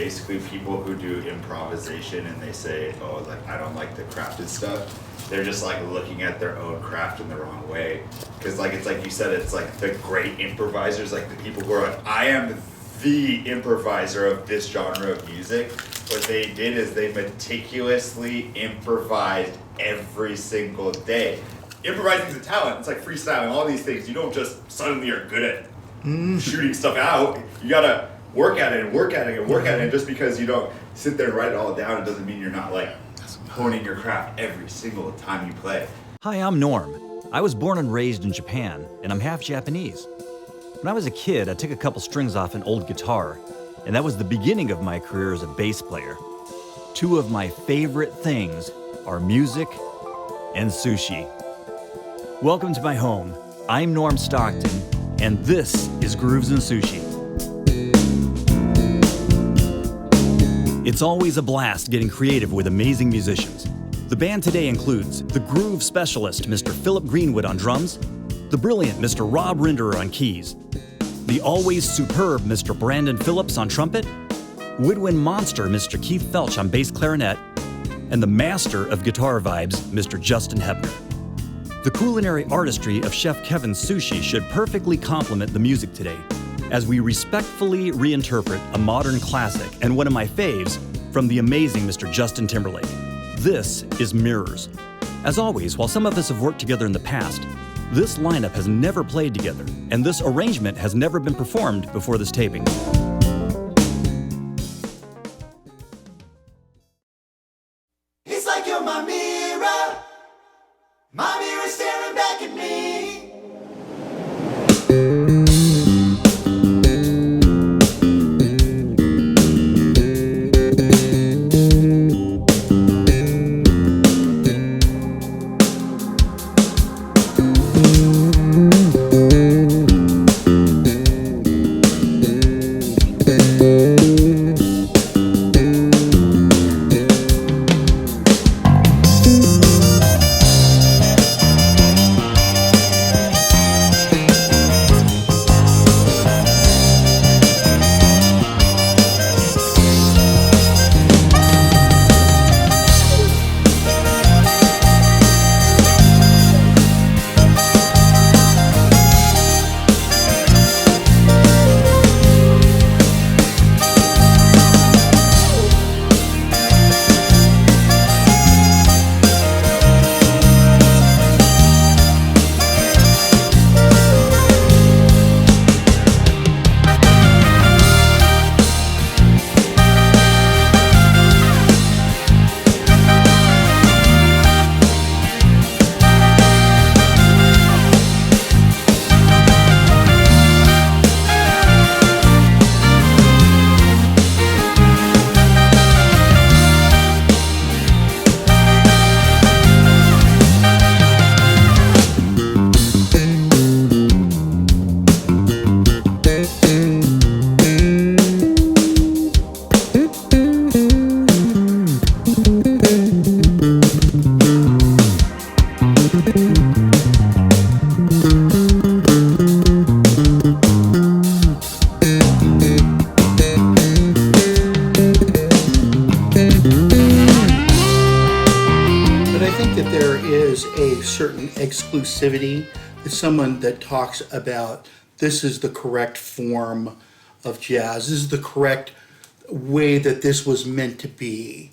basically people who do improvisation and they say, oh, like, I don't like the crafted stuff. They're just like looking at their own craft in the wrong way. Because like, it's like you said, it's like the great improvisers, like the people who are like, I am the improviser of this genre of music. What they did is they meticulously improvised every single day. Improvising is a talent. It's like freestyling, all these things. You don't just suddenly are good at shooting stuff out. You gotta work at it and work at it and work at it. And just because you don't sit there and write it all down, it doesn't mean you're not like honing your craft every single time you play. Hi, I'm Norm. I was born and raised in Japan, and I'm half Japanese. When I was a kid, I took a couple strings off an old guitar, and that was the beginning of my career as a bass player. Two of my favorite things are music and sushi. Welcome to my home. I'm Norm Stockton, and this is Grooves and Sushi. It's always a blast getting creative with amazing musicians. The band today includes the groove specialist, Mr. Philip Greenwood on drums, the brilliant Mr. Rob Renderer on keys, the always superb Mr. Brandon Phillips on trumpet, woodwind monster Mr. Keith Felch on bass clarinet, and the master of guitar vibes, Mr. Justin Hebner. The culinary artistry of Chef Kevin's sushi should perfectly complement the music today, as we respectfully reinterpret a modern classic and one of my faves from the amazing Mr. Justin Timberlake. This is Mirrors. As always, while some of us have worked together in the past, this lineup has never played together, and this arrangement has never been performed before this taping. It's like you're my mirror staring back at me. Exclusivity is someone that talks about this is the correct form of jazz, this is the correct way that this was meant to be,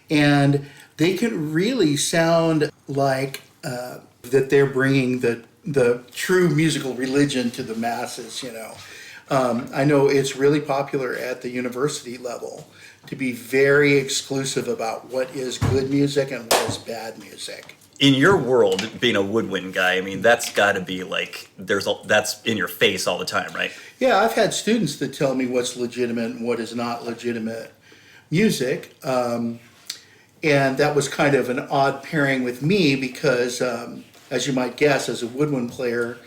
and they can really sound like that they're bringing the true musical religion to the masses. I know it's really popular at the university level to be very exclusive about what is good music and what is bad music. In your world, being a woodwind guy, I mean, that's got to be like, that's in your face all the time, right? Yeah, I've had students that tell me what's legitimate and what is not legitimate music. And that was kind of an odd pairing with me because, as you might guess, as a woodwind player,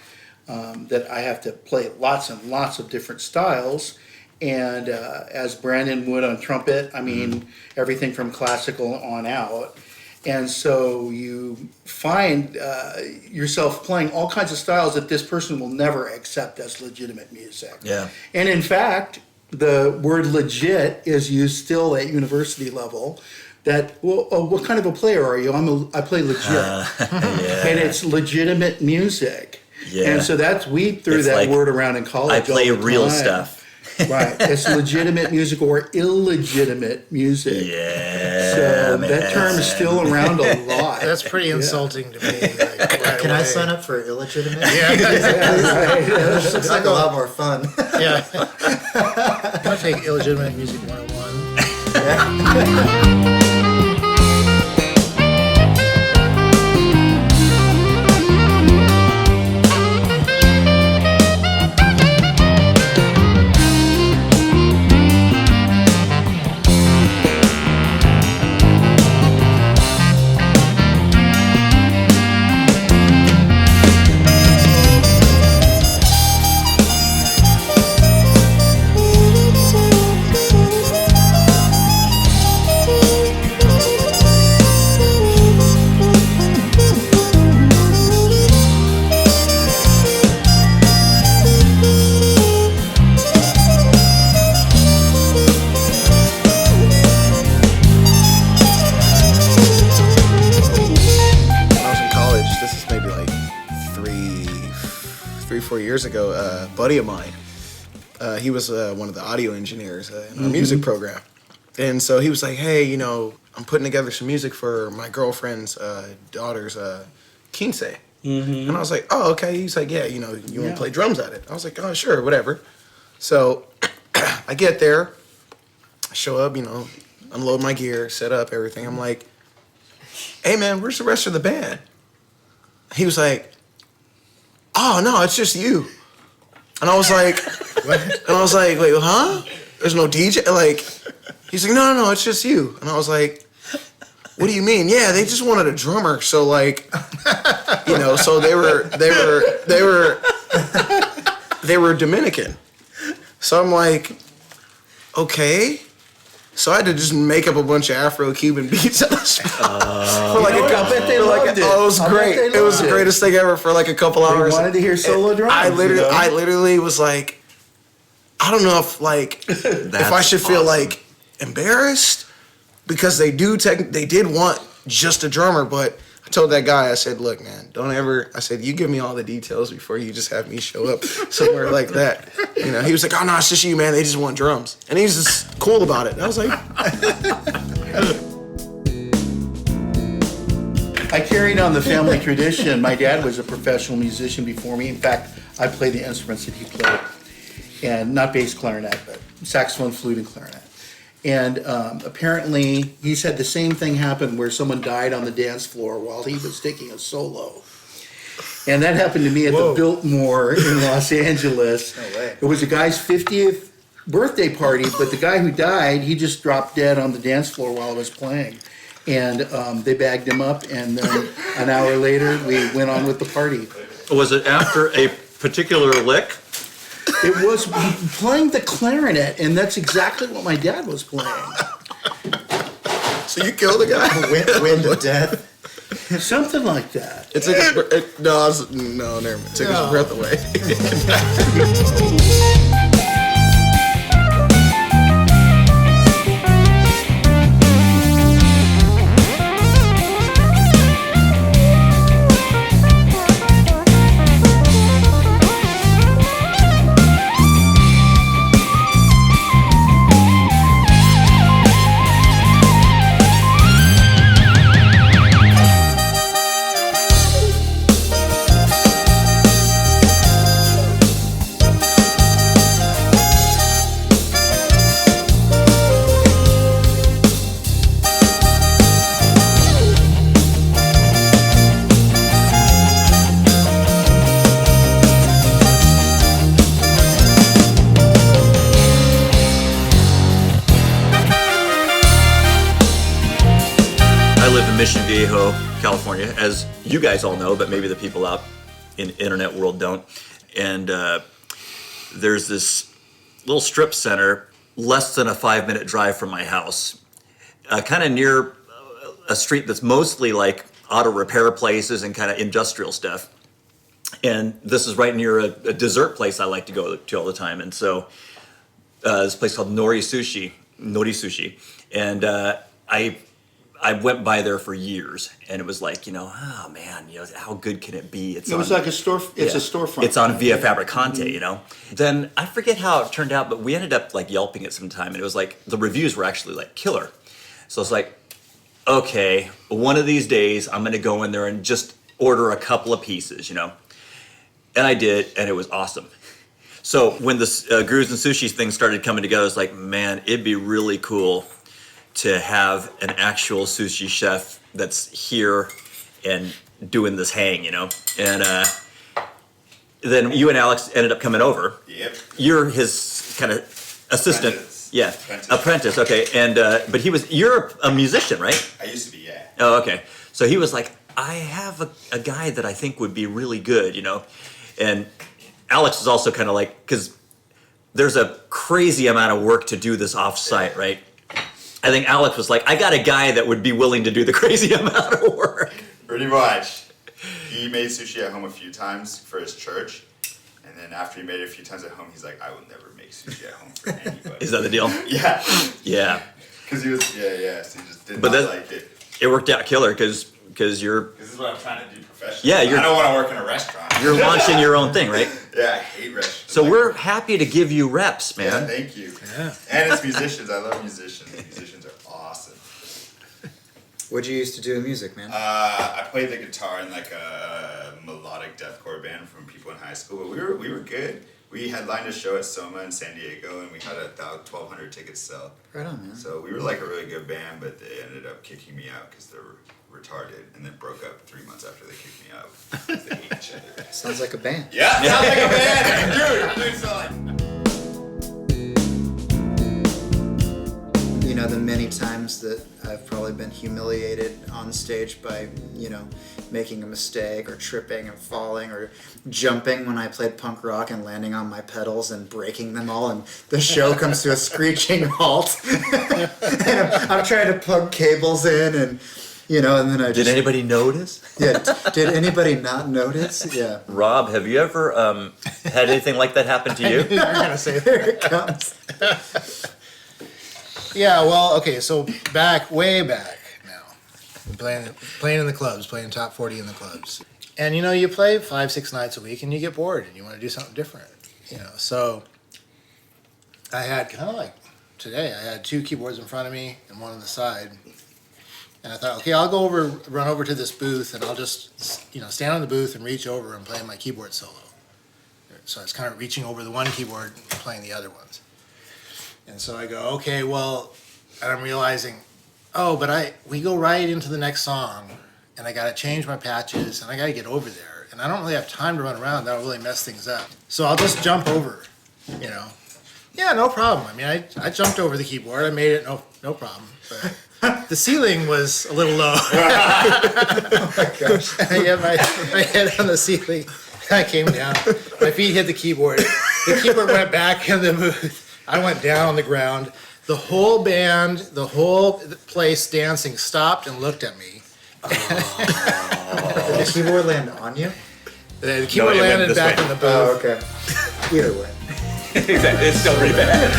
that I have to play lots and lots of different styles. And as Brandon would on trumpet, I mean, everything from classical on out. And so you find yourself playing all kinds of styles that this person will never accept as legitimate music. Yeah. And in fact, the word legit is used still at university level. That, well, oh, what kind of a player are you? I play legit. And it's legitimate music. Yeah. And so we threw It's that like, word around in college. I play all the real time. stuff. Right. It's legitimate music or illegitimate music. Yeah. So man. that term is still around a lot. That's pretty insulting to me. Like, right Can I away. sign up for illegitimate? Yeah. This looks like a lot more fun. Yeah. I'm gonna take illegitimate music 101. When I was in college, this is maybe like 4 years ago, a buddy of mine, he was one of the audio engineers in our music program. And so he was like, hey, you know, I'm putting together some music for my girlfriend's daughter's quince. And I was like, oh, okay. He's like, yeah, you know, you want to play drums at it? I was like, oh, sure, whatever. So I get there, I show up, you know, unload my gear, set up everything. I'm like, hey, man, where's the rest of the band? He was like, oh, no, it's just you. And I was like, what? And I was like, wait, huh? There's no DJ? Like, he's like, no, it's just you. And I was like, what do you mean? Yeah, they just wanted a drummer. So like, you know, so they were Dominican. So I'm like, okay. So I had to just make up a bunch of Afro-Cuban beats on the spot for like a couple. bet they loved it. Oh, it was I bet great. they It was loved the it. greatest thing ever for like a couple They hours. wanted to hear solo drums. I you know? literally was like, I don't know if like if I should feel awesome. like embarrassed because they did want just a drummer, but I told that guy, I said, look, man, don't ever, I said, you give me all the details before you just have me show up somewhere like that. You know, he was like, oh, no, it's just you, man. They just want drums. And he was just cool about it. And I was like, I carried on the family tradition. My dad was a professional musician before me. In fact, I played the instruments that he played. And not bass clarinet, but saxophone, flute, and clarinet. And apparently, he said the same thing happened where someone died on the dance floor while he was taking a solo. And that happened to me at the Biltmore in Los Angeles. No way. It was a guy's 50th birthday party, but the guy who died, he just dropped dead on the dance floor while I was playing. And they bagged him up, and then an hour later, we went on with the party. Was it after a particular lick? It was playing the clarinet, and that's exactly what my dad was playing. so you killed the guy? Wind to death. Something like that. It took no, never mind. It took his breath away. Mission Viejo, California, as you guys all know, but maybe the people out in internet world don't. And there's this little strip center less than a 5-minute drive from my house, kind of near a street that's mostly like auto repair places and kind of industrial stuff. And this is right near a dessert place I like to go to all the time. And so this place called Nori Sushi, and I went by there for years, and it was like, oh man, how good can it be? It was like a store. It's a storefront. It's on Via Fabricante, Then I forget how it turned out, but we ended up like Yelping it sometime, and it was like the reviews were actually like killer. So it's like, okay, one of these days I'm gonna go in there and just order a couple of pieces, And I did, and it was awesome. So when the Grooves and Sushi thing started coming together, it's like, man, it'd be really cool to have an actual sushi chef that's here and doing this hang, And then you and Alex ended up coming over. Yep. You're his kind of assistant. Apprentice. Yeah. Apprentice, okay. And but you're a musician, right? I used to be, yeah. Oh, okay. So he was like, I have a guy that I think would be really good, And Alex is also kind of like, because there's a crazy amount of work to do this off-site, right? I think Alex was like, I got a guy that would be willing to do the crazy amount of work. Pretty much. He made sushi at home a few times for his church. And then after he made it a few times at home, he's like, I will never make sushi at home for anybody. Is that the deal? Yeah. Yeah. Because he was, so he just did But not like it. It worked out killer because you're... Because this is what I'm trying to do professionally. Yeah, I don't want to work in a restaurant. You're launching your own thing, right? Yeah, I hate restaurants. So we're happy to give you reps, man. Yeah, thank you. Yeah. And it's musicians. I love musicians. Musicians are awesome. What'd you used to do in music, man? I played the guitar in like a melodic deathcore band from people in high school. But we were good. We headlined a show at Soma in San Diego, and we had 1,200 tickets sell. Right on, man. So we were like a really good band, but they ended up kicking me out because they were retarded, and then broke up 3 months after they kicked me out. 'Cause they hate each other. Sounds like a band. Yeah, sounds like a band, dude. So like. The many times that I've probably been humiliated on stage by, making a mistake or tripping and falling or jumping when I played punk rock and landing on my pedals and breaking them all, and the show comes to a screeching halt. And I'm trying to plug cables in and, and then I just... Did anybody notice? Yeah, did anybody not notice? Yeah. Rob, have you ever had anything like that happen to you? I'm gonna say There it comes. Yeah, well, okay, so way back now, playing in the clubs, playing top 40 in the clubs. And you play 5-6 nights a week and you get bored and you want to do something different, So I had kind of like today, I had 2 keyboards in front of me and one on the side. And I thought, okay, I'll run over to this booth and I'll just, stand on the booth and reach over and play my keyboard solo. So I was kind of reaching over the one keyboard and playing the other ones. And so I go, okay, well, and I'm realizing, but we go right into the next song, and I got to change my patches, and I got to get over there, and I don't really have time to run around. That'll really mess things up. So I'll just jump over, Yeah, no problem. I mean, I jumped over the keyboard. I made it, no problem. But the ceiling was a little low. Oh my gosh. I had my head on the ceiling. I came down. My feet hit the keyboard. The keyboard went back in the booth. I went down on the ground. The whole band, the whole place dancing stopped and looked at me. Did the keyboard land on you? The keyboard landed back in the booth. Oh, okay. Either way. Exactly. It's still pretty bad.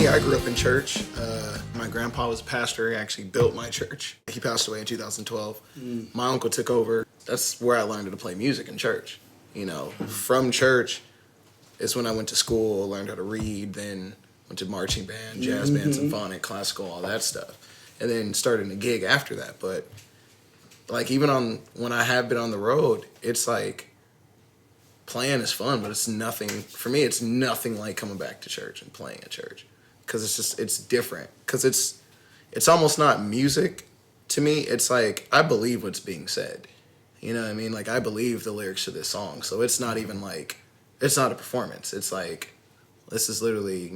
I grew up in church. My grandpa was a pastor. He actually built my church. He passed away in 2012. My uncle took over. That's where I learned to play music in church. From church is when I went to school, learned how to read, then went to marching band, jazz band, symphonic, classical, all that stuff. And then started a gig after that. But like even when I have been on the road, it's like playing is fun, but it's nothing, for me, it's nothing like coming back to church and playing at church. Because it's different. Because it's almost not music to me. It's like, I believe what's being said. You know what I mean? Like, I believe the lyrics to this song. So it's not even like, it's not a performance. It's like, this is literally,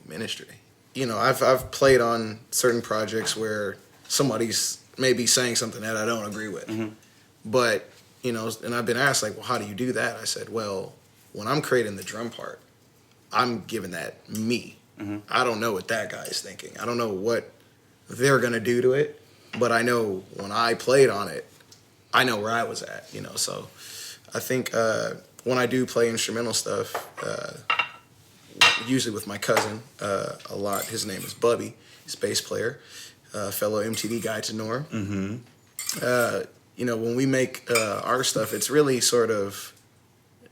ministry. I've played on certain projects where somebody's maybe saying something that I don't agree with. But, and I've been asked, like, well, how do you do that? I said, well, when I'm creating the drum part, I'm giving that me. I don't know what that guy is thinking. I don't know what they're going to do to it. But I know when I played on it, I know where I was at, So I think when I do play instrumental stuff, usually with my cousin a lot. His name is Bubby. He's a bass player, fellow MTV guy to Norm. When we make our stuff, it's really sort of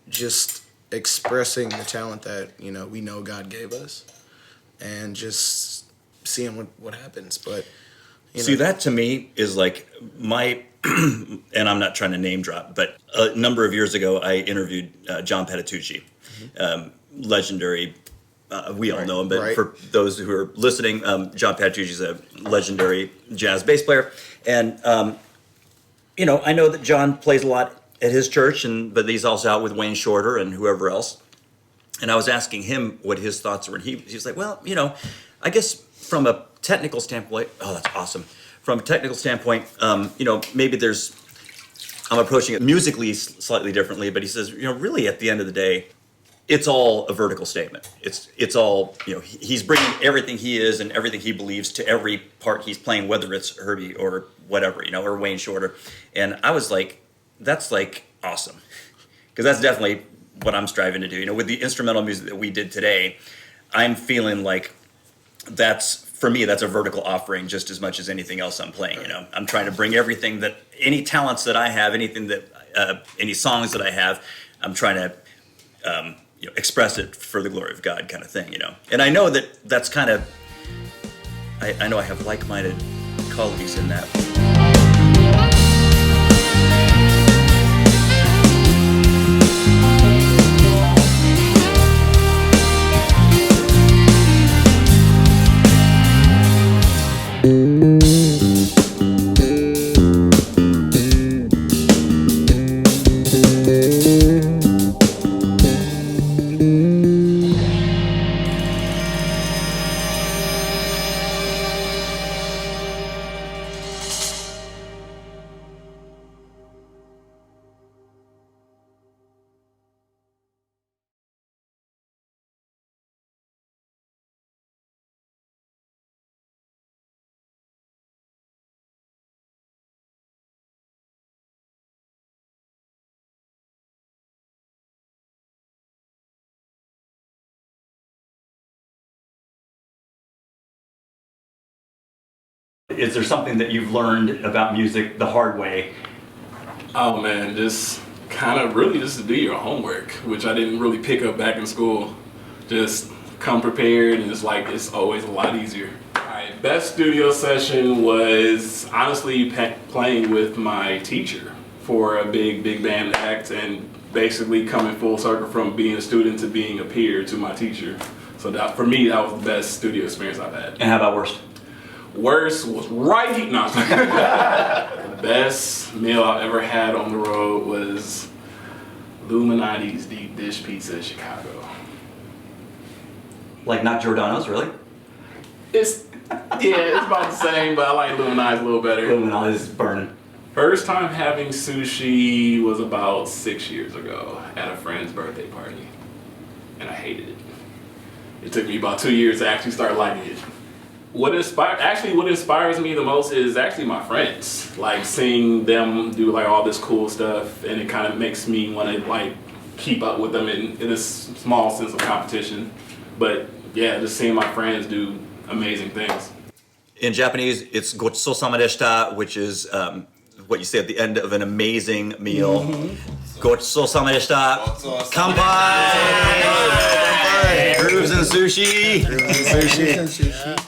just expressing the talent that, we know God gave us and just seeing what happens. But, See, that to me is like my, and I'm not trying to name drop, but a number of years ago, I interviewed John Patitucci, legendary. We all know him, but for those who are listening, John Patitucci is a legendary jazz bass player, and I know that John plays a lot at his church, but he's also out with Wayne Shorter and whoever else. And I was asking him what his thoughts were, and he was like, "Well, I guess from a technical standpoint, oh, that's awesome. From a technical standpoint, maybe I'm approaching it musically slightly differently, but he says, really at the end of the day, it's all a vertical statement. It's all, he's bringing everything he is and everything he believes to every part he's playing, whether it's Herbie or whatever, or Wayne Shorter." And I was like, that's like awesome. Because that's definitely what I'm striving to do. With the instrumental music that we did today, I'm feeling like for me, that's a vertical offering just as much as anything else I'm playing. I'm trying to bring everything any talents that I have, anything that, any songs that I have, I'm trying to, express it for the glory of God kind of thing, And I know that's kind of, I know I have like-minded colleagues in that. Is there something that you've learned about music the hard way? Oh man, just kind of really just to do your homework, which I didn't really pick up back in school. Just come prepared, and it's always a lot easier. Alright, best studio session was honestly playing with my teacher for a big band act, and basically coming full circle from being a student to being a peer to my teacher. So that, for me, that was the best studio experience I've had. And how about worst? Worst was the best meal I've ever had on the road was Illuminati's deep dish pizza in Chicago. Like not Giordano's, really? It's about the same, but I like Illuminati's a little better. Illuminati's burning. First time having sushi was about 6 years ago at a friend's birthday party, and I hated it. It took me about 2 years to actually start liking it. What inspires me the most is actually my friends. Like seeing them do like all this cool stuff, and it kind of makes me want to like keep up with them in a small sense of competition. But yeah, just seeing my friends do amazing things. In Japanese, it's gochusou-sama deshita, which is what you say at the end of an amazing meal. Gochusou-sama deshita. Kanpai! Grooves and sushi. Sushi.